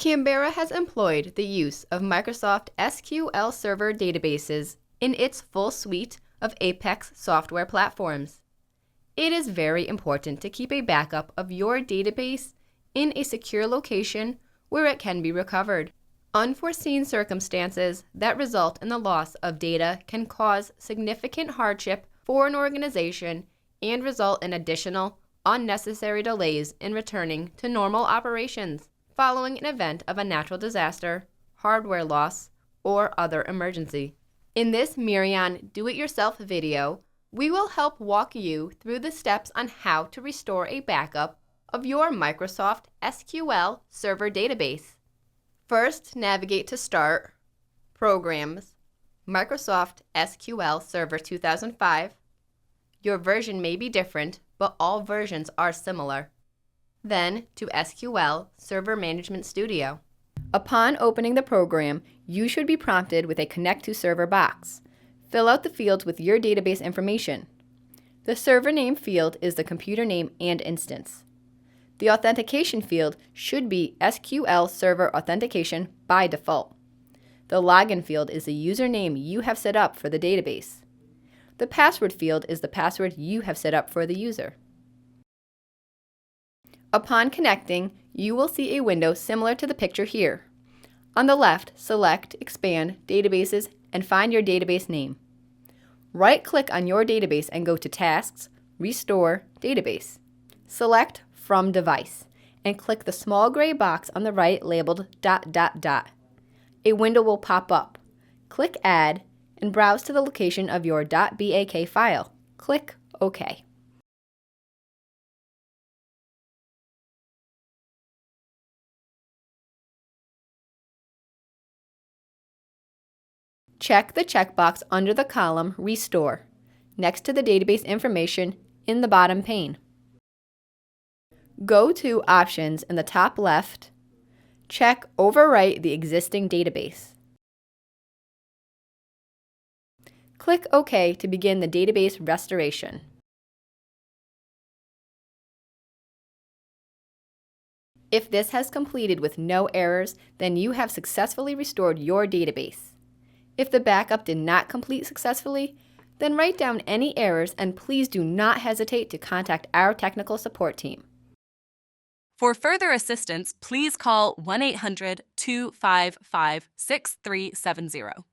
Canberra has employed the use of Microsoft SQL Server databases in its full suite of Apex software platforms. It is very important to keep a backup of your database in a secure location where it can be recovered. Unforeseen circumstances that result in the loss of data can cause significant hardship for an organization and result in additional, unnecessary delays in returning to normal operations following an event of a natural disaster, hardware loss, or other emergency. In this Mirion do-it-yourself video, we will help walk you through the steps on how to restore a backup of your Microsoft SQL Server database. First, navigate to Start, Programs, Microsoft SQL Server 2005. Your version may be different, but all versions are similar. Then to SQL Server Management Studio. Upon opening the program, you should be prompted with a Connect to Server box. Fill out the fields with your database information. The server name field is the computer name and instance. The authentication field should be SQL Server Authentication by default. The login field is the username you have set up for the database. The password field is the password you have set up for the user. Upon connecting, you will see a window similar to the picture here. On the left, select Expand Databases and find your database name. Right-click on your database and go to Tasks, Restore Database. Select From Device and click the small gray box on the right labeled ... A window will pop up. Click Add and browse to the location of your .bak file. Click OK. Check the checkbox under the column Restore, next to the database information in the bottom pane. Go to Options in the top left. Check Overwrite the existing database. Click OK to begin the database restoration. If this has completed with no errors, then you have successfully restored your database. If the backup did not complete successfully, then write down any errors and please do not hesitate to contact our technical support team. For further assistance, please call 1-800-255-6370.